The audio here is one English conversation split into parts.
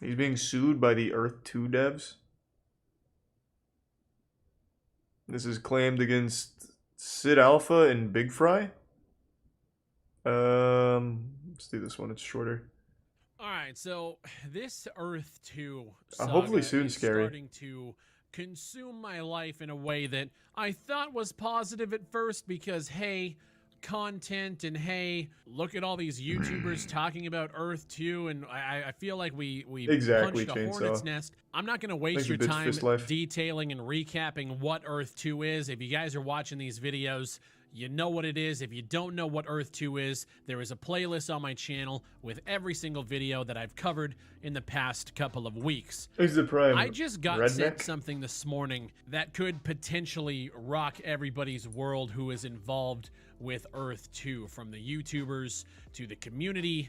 He's being sued by the Earth 2 devs. This is claimed against Sid Alpha and Big Fry. Let's do this one. It's shorter. All right, so this Earth 2 Hopefully saga soon, is Scary. starting to consume my life in a way that I thought was positive at first because, hey, content and hey, look at all these YouTubers talking about Earth 2, and I feel like we Exactly, punched a Chainsaw. hornet's nest. I'm not going to waste Thanks, your bitch time fist life. detailing and recapping what Earth 2 is. If you guys are watching these videos, you know what it is. If you don't know what Earth 2 is, there is a playlist on my channel with every single video that I've covered in the past couple of weeks. Who's the prime? I just got redneck? sent something this morning that could potentially rock everybody's world who is involved with Earth 2, from the YouTubers to the community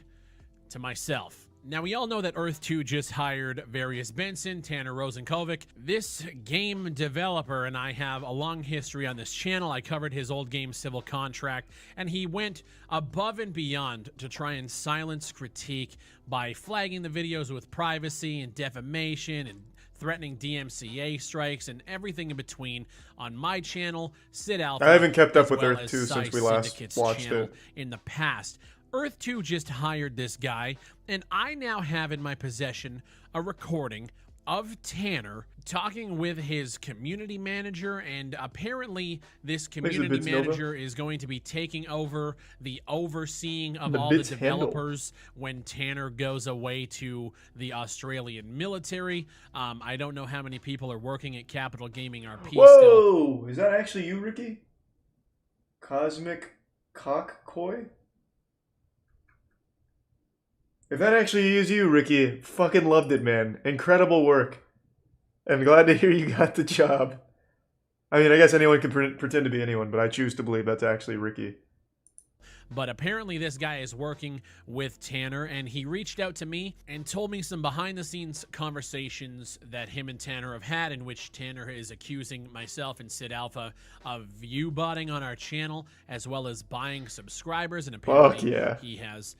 to myself. Now, we all know that Earth 2 just hired Various Benson, Tanner Rosenkovic. This game developer and I have a long history on this channel. I covered his old game Civil Contract, and he went above and beyond to try and silence critique by flagging the videos with privacy and defamation and threatening DMCA strikes and everything in between on my channel, Sid Alpha. I haven't kept up as with well Earth as 2 since Psy we last Syndicate's watched channel it. in the past. Earth 2 just hired this guy, and I now have in my possession a recording of Tanner talking with his community manager, and apparently this community manager is going to be taking over the overseeing of all the developers when Tanner goes away to the Australian military. I don't know how many people are working at Capital Gaming RP Whoa! still. Is that actually you, Ricky? Cosmic Cock-Coy? If that actually is you, Ricky, fucking loved it, man. Incredible work. I'm glad to hear you got the job. I mean, I guess anyone can pretend to be anyone, but I choose to believe that's actually Ricky. But apparently this guy is working with Tanner, and he reached out to me and told me some behind-the-scenes conversations that him and Tanner have had, in which Tanner is accusing myself and Sid Alpha of view-botting on our channel, as well as buying subscribers, and apparently he has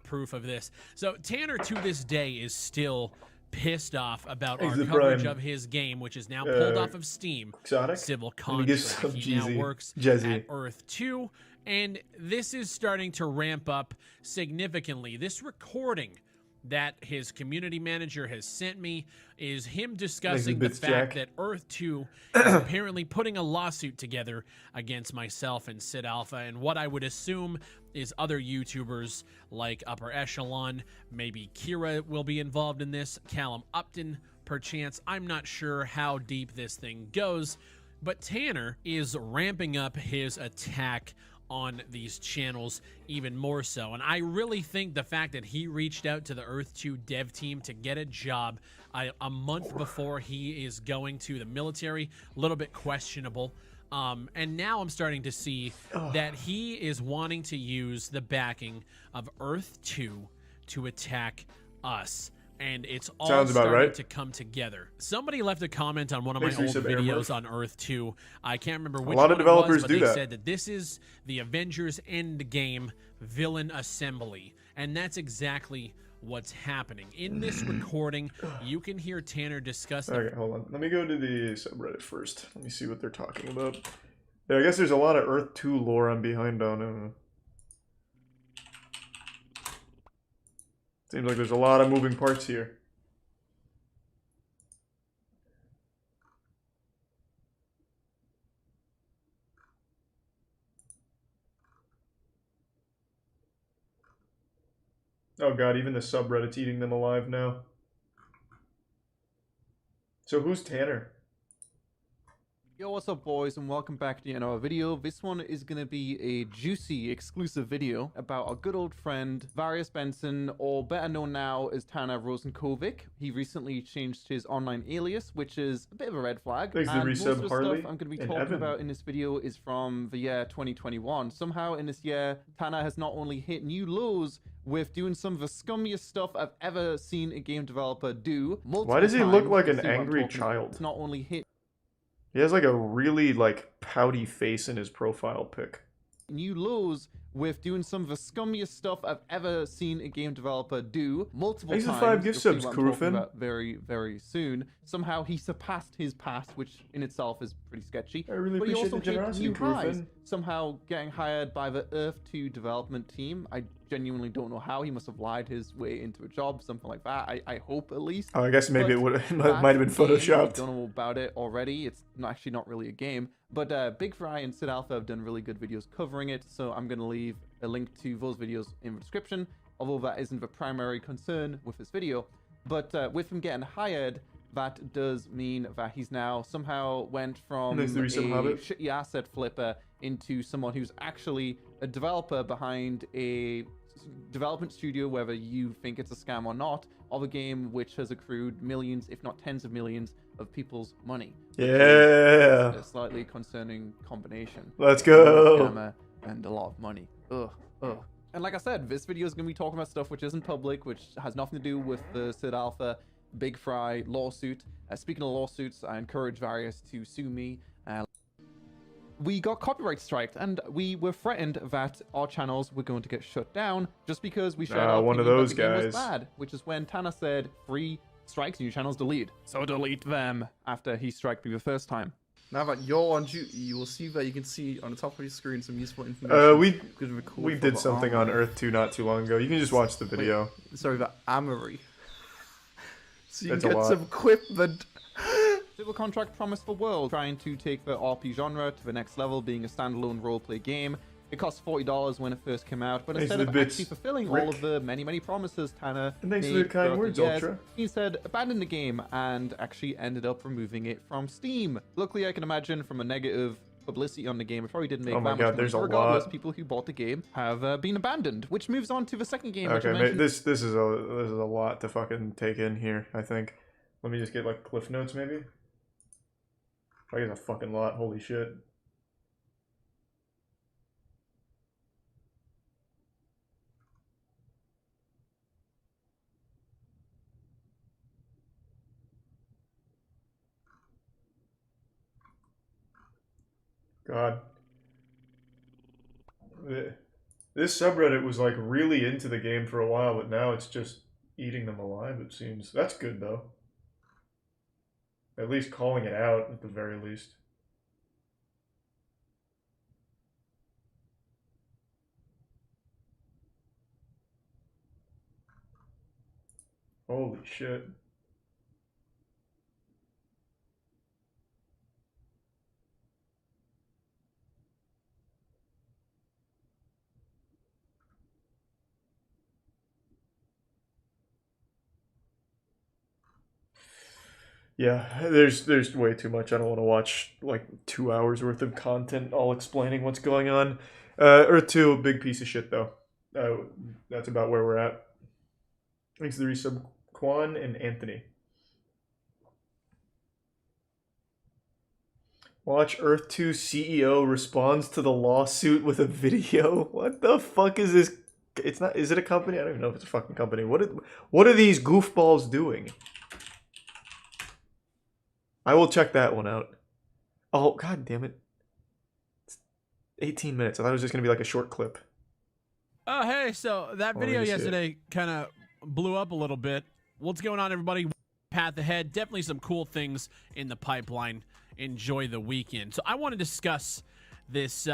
proof of this. So Tanner, to this day, is still pissed off about our coverage of his game, which is now pulled off of Steam. Civil Contract. He now works at Earth 2, and this is starting to ramp up significantly. This recording that his community manager has sent me is him discussing the fact that Earth 2 is apparently putting a lawsuit together against myself and Sid Alpha, and what I would assume is other YouTubers like Upper Echelon. Maybe Kira will be involved in this, Callum Upton perchance. I'm not sure how deep this thing goes, but Tanner is ramping up his attack on these channels even more so. And I really think the fact that he reached out to the Earth 2 dev team to get a job a month before he is going to the military, a little bit questionable. And now I'm starting to see that he is wanting to use the backing of Earth 2 to attack us. And it's all starting to come together. Somebody left a comment on one of my old videos on Earth 2. I can't remember which one it was, but they said that this is the Avengers Endgame villain assembly. And that's exactly what's happening. In this recording, you can hear Tanner discussing... Okay, hold on. Let me go to the subreddit first. Let me see what they're talking about. Yeah, I guess there's a lot of Earth 2 lore I'm behind on. Seems like there's a lot of moving parts here. Oh god, even the subreddit's eating them alive now. So who's Tanner? Yo, what's up boys, and welcome back to another video. This one is going to be a juicy exclusive video about our good old friend Various Benson, or better known now as Tanner Rosenkovic. He recently changed his online alias, which is a bit of a red flag. Thanks and most of the stuff I'm going to be talking about in this video is from the year 2021. Somehow in this year, Tanner has not only hit new lows with doing some of the scummiest stuff I've ever seen a game developer do. Why does he look like an angry child? It's not only hit he has like a really pouty face in his profile pic. New lows with doing some of the scummiest stuff I've ever seen a game developer do multiple Thanks for times. the 5 gift You'll see subs, what I'm talking Kurufin. about very, very soon. Somehow he surpassed his past, which in itself is pretty sketchy. I really But he appreciate also the generosity, hit new highs, Kurufin. somehow getting hired by the Earth 2 development team. I genuinely don't know how. He must have lied his way into a job, something like that. I hope at least. Oh, I guess maybe But it might have been that game, photoshopped. I don't know about it already. It's actually not really a game. But Big Fry and Sid Alpha have done really good videos covering it, so I'm going to leave a link to those videos in the description, although that isn't the primary concern with this video. But with him getting hired, that does mean that he's now somehow went from a Nice to resub Hobbit. shitty asset flipper into someone who's actually a developer behind a development studio, whether you think it's a scam or not, of a game which has accrued millions, if not tens of millions, of people's money. Yeah. A slightly concerning combination. Let's go. Scammer and a lot of money. Ugh. And like I said, this video is going to be talking about stuff which isn't public, which has nothing to do with the Sid Alpha Big Fry lawsuit. Speaking of lawsuits, I encourage Various to sue me. We got copyright striked, and we were threatened that our channels were going to get shut down just because we shared our one of opinion that those the game was guys. bad, which is when Tanner said 3 strikes and your channel's deleted. So delete them after he struck me the first time. Now that you're on duty, you will see that you can see on the top of your screen some useful information. We did something on Earth 2 not too long ago. You can just watch the video. Sorry, the armory. So you That's a can get lot. some equipment. Civil Contract promised the world, trying to take the RP genre to the next level, being a standalone roleplay game. It cost $40 when it first came out, but Thanks instead for of the actually bits, fulfilling Rick. all of the many promises Tanner And thanks for made the kind throughout words, years, Ultra. he said abandon the game and actually ended up removing it from Steam. Luckily, I can imagine from a negative publicity on the game, it probably didn't make Oh my that God, much money. there's a Regardless, lot. people who bought the game have been abandoned, which moves on to the second game. which I Okay, mate, mentioned. this is a lot to fucking take in here, I think. Let me just get like cliff notes maybe. I guess a fucking lot, holy shit. God. This subreddit was like really into the game for a while, but now it's just eating them alive, it seems. That's good though. At least calling it out at the very least. Holy shit. Yeah, there's way too much. I don't want to watch like 2 hours worth of content all explaining what's going on. Earth 2, big piece of shit though. That's about where we're at. Thanks to the resub, Quan and Anthony. Watch Earth 2 CEO responds to the lawsuit with a video. What the fuck is this? It's not. Is it a company? I don't even know if it's a fucking company. What are these goofballs doing? I will check that one out. Oh, god damn it. It's 18 minutes. I thought it was just going to be like a short clip. Oh, hey, so that Let me video see it. yesterday kind of blew up a little bit. What's going on, everybody? Path ahead. Definitely some cool things in the pipeline. Enjoy the weekend. So I want to discuss this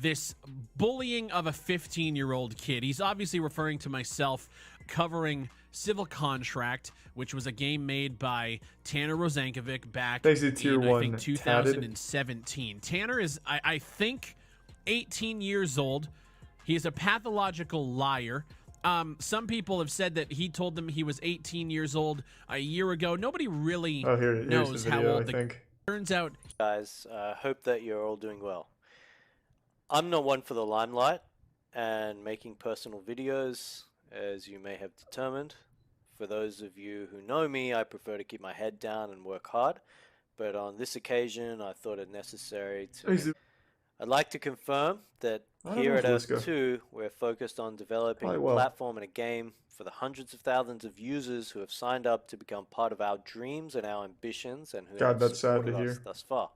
this bullying of a 15-year-old kid. He's obviously referring to myself covering Civil Contract, which was a game made by Tanner Rosankovic back Thanks to Tier in, I 1 think, tatted. 2017. Tanner is, I think, 18 years old. He is a pathological liar. Some people have said that he told them he was 18 years old a year ago. Nobody really Oh, here's knows the how video, old I the think. turns out. Guys, hope that you're all doing well. I'm not one for the limelight and making personal videos, as you may have determined. For those of you who know me, I prefer to keep my head down and work hard, but on this occasion I thought it necessary Thanks to... to- I'd like to confirm that I don't here know at if Earth Liska- 2, we're focused on developing Probably a will. platform and a game for the hundreds of thousands of users who have signed up to become part of our dreams and our ambitions and who God, have that's sad supported to us hear. thus far.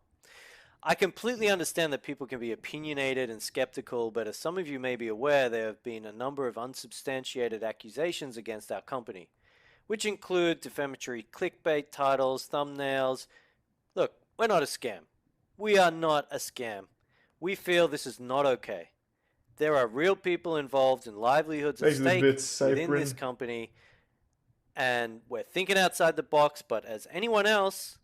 I completely understand that people can be opinionated and skeptical, but as some of you may be aware, there have been a number of unsubstantiated accusations against our company, which include defamatory clickbait titles, thumbnails. Look, we're not a scam. We are not a scam. We feel this is not okay. There are real people involved and livelihoods at Thanks for the stake bits, within this Cyprin. company, and we're thinking outside the box, but as anyone else,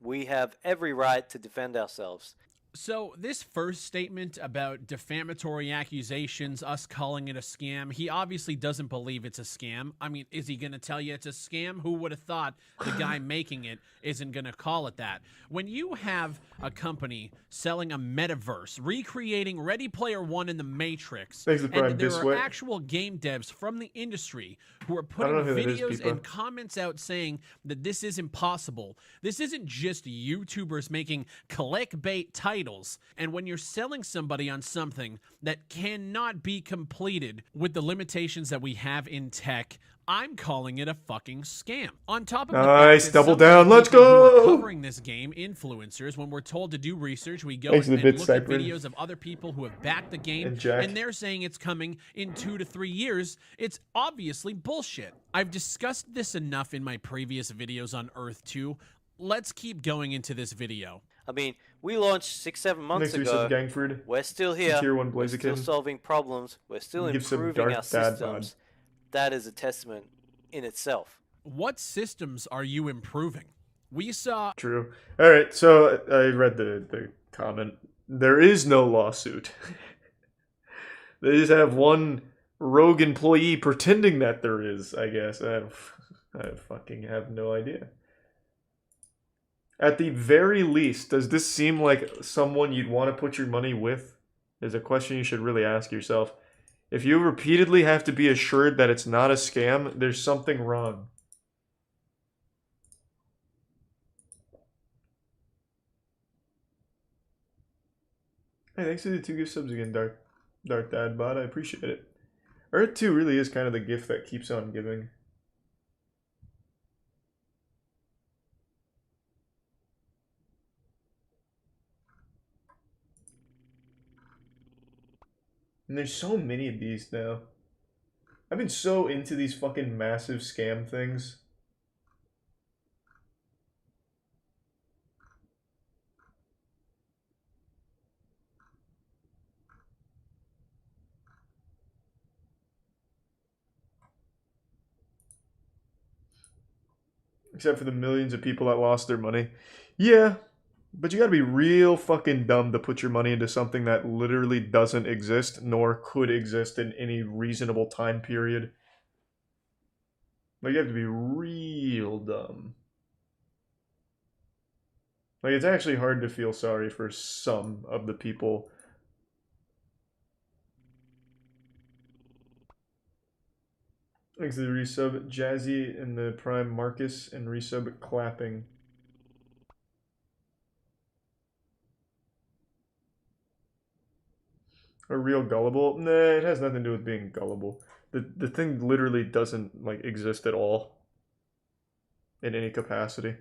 we have every right to defend ourselves. So this first statement about defamatory accusations, us calling it a scam, he obviously doesn't believe it's a scam. I mean, is he going to tell you it's a scam? Who would have thought the guy making it isn't going to call it that? When you have a company selling a metaverse, recreating Ready Player One in the Matrix, Thanks to Prime and there are Bisway. actual game devs from the industry who are I putting don't know who that is, videos Peepa. and comments out saying that this is impossible. This isn't just YouTubers making clickbait titles. And when you're selling somebody on something that cannot be completed with the limitations that we have in tech, I'm calling it a fucking scam. On top of the Nice, fact that double some of the down, let's people who are go! covering this game, influencers, when we're told to do research, we go Thanks and for the bits, look at Cyprin. videos of other people who have backed the game, And Jack. and they're saying it's coming in 2 to 3 years. It's obviously bullshit. I've discussed this enough in my previous videos on Earth 2. Let's keep going into this video. I mean, we launched 6-7 months Thanks for ago. Gangford. We're still here. Tier 1 We're still Blaziken. solving problems. We're still Give some improving dark our dad systems. That is a testament in itself. What systems are you improving? We saw True. Alright, so I read the comment. There is no lawsuit. They just have one rogue employee pretending that there is, I guess. I fucking have no idea. At the very least, does this seem like someone you'd want to put your money with? Is a question you should really ask yourself. If you repeatedly have to be assured that it's not a scam, there's something wrong. Hey, thanks for the 2 gift subs again, Dark Dad Bot. I appreciate it. Earth 2 really is kind of the gift that keeps on giving. And there's so many of these now. I've been so into these fucking massive scam things. Except for the millions of people that lost their money. Yeah, but you gotta be real fucking dumb to put your money into something that literally doesn't exist, nor could exist in any reasonable time period. Like, you have to be real dumb. Like, it's actually hard to feel sorry for some of the people. Thanks to the resub, Jazzy and the Prime Marcus, and resub Clapping. Are real gullible? Nah, it has nothing to do with being gullible. The thing literally doesn't, like, exist at all. In any capacity.